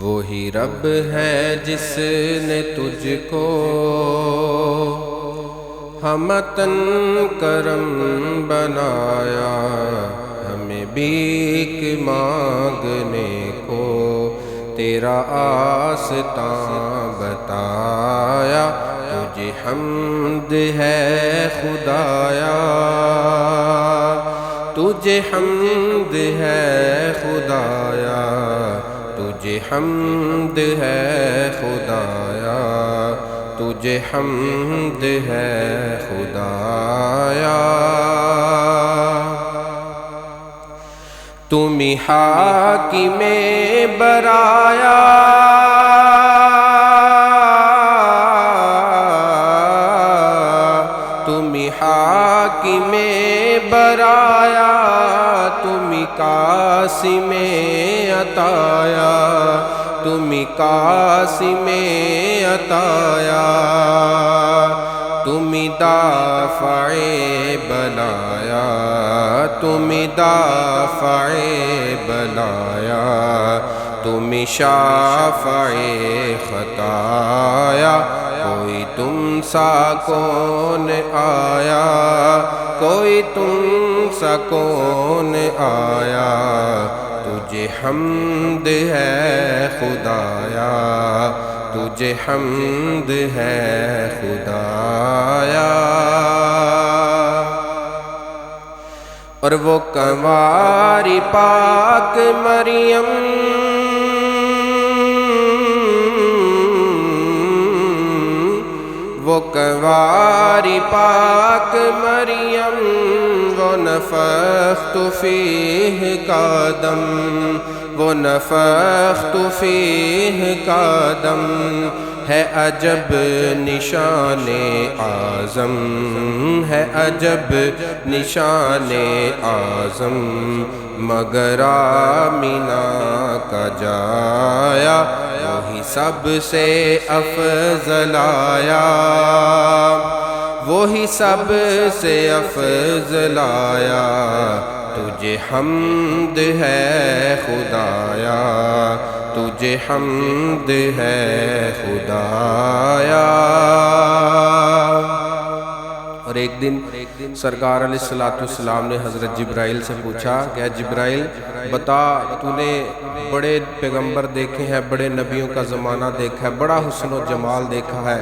وہی رب ہے جس نے تجھ کو ہمتن کرم بنایا، ہمیں بھیک مانگنے کو تیرا آستاں بتایا۔ تجھے حمد ہے خدایا، تجھے حمد ہے خدایا، تجھے حمد ہے خدایا، تجھے حمد ہے خدایا۔ تم ہی حاکم برایا، تم ہی حاکم برایا، تم ہی قاسم عطایا، تم ہی قاسم عطایا، تم ہی دافع بلایا، تم ہی دافع بلایا، تم ہی شافع خطایا۔ کوئی تم سا کون آیا، کوئی تم سا کون آیا، تجھے حمد ہے خدایا، تجھے حمد ہے خدایا۔ اور وہ کنواری پاک مریم، وہ کنواری پاک مریم، وہ نفخت فیہ کا دم، وہ نفخت فیہ کا دم، ہے عجب نشان اعظم، ہے عجب نشان اعظم، مگر آمینہ کا جایا، وہی سب سے افضل آیا، وہی سب سے افضل آیا۔ تجھے حمد ہے خدایا، تجھے حمد ہے خدایا۔ اور ایک دن سرکار علیہ السلام نے حضرت جبرائیل سے پوچھا کہ اے جبرائیل بتا، تو نے بڑے پیغمبر دیکھے ہیں، بڑے نبیوں کا زمانہ دیکھا ہے، بڑا حسن و جمال دیکھا ہے،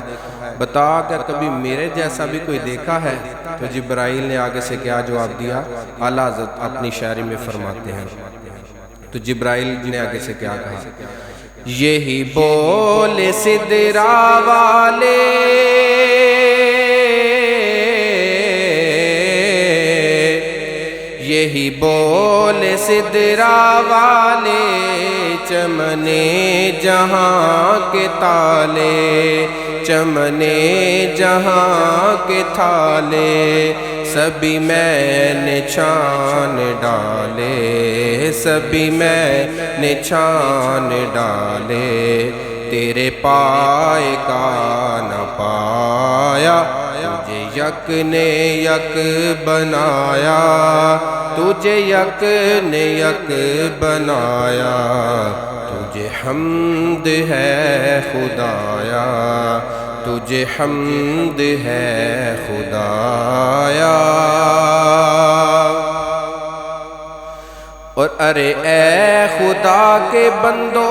بتا کہ کبھی میرے جیسا بھی کوئی دیکھا ہے؟ تو جبرائیل نے آگے سے کیا جواب دیا؟ اعلیٰ حضرت اپنی شاعری میں فرماتے ہیں، تو جبرائیل نے آگے سے کیا کہا؟ یہی بول سدرا والے، یہی بول سدرا والے، چمنے جہاں کے تالے، چمنے جہاں کے تھالے، سبھی میں نے چھان ڈالے، سبھی میں نے چھان ڈالے، تیرے پائے کا نہ پایا، تجھے یک نے یک بنایا، تجھے یک نے یک بنایا، تجھے حمد ہے خدایا، تجھے حمد ہے خدایا۔ اور ارے اے خدا کے بندو،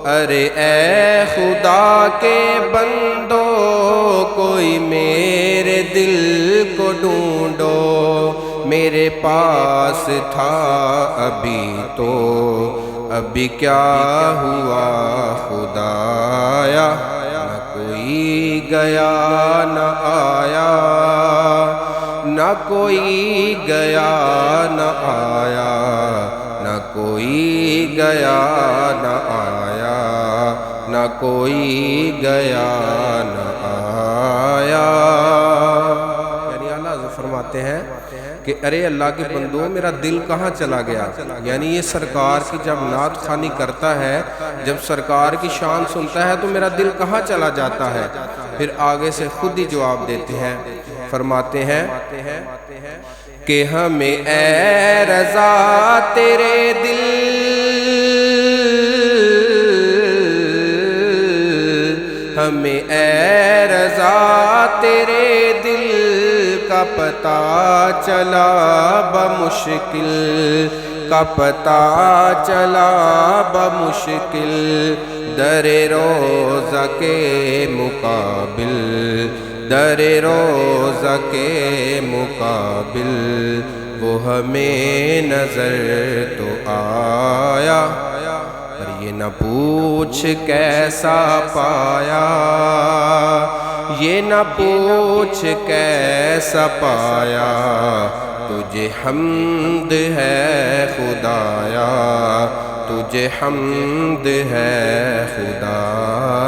ارے اے خدا کے بندو، کوئی میرے دل کو ڈھونڈو، میرے پاس تھا ابھی تو، ابھی کیا ہوا خدایا، نہ کوئی گیا نہ آیا، نہ کوئی گیا نہ آیا، نہ کوئی گیا نہ آیا، نہ کوئی گیا نہ آیا۔ یعنی اعلیٰ حضرت فرماتے ہیں کہ ارے اللہ کے بندو، میرا دل کہاں چلا گیا؟ یعنی یہ سرکار کی جب نعت خوانی کرتا ہے، جب سرکار کی شان سنتا ہے تو میرا دل کہاں چلا جاتا ہے؟ پھر آگے سے خود ہی جواب دیتے ہیں، فرماتے ہیں کہ ہمیں اے رضا تیرے دل ہمیں اے رضا تیرے دل کا پتہ چلا بمشکل کا پتہ چلا بمشکل در روضہ کے مقابل در روضہ کے مقابل وہ ہمیں نظر تو آیا پر یہ نہ پوچھ کیسا پایا یہ نہ پوچھ کیسا پایا تجھے حمد ہے خدایا تجھے حمد ہے خدا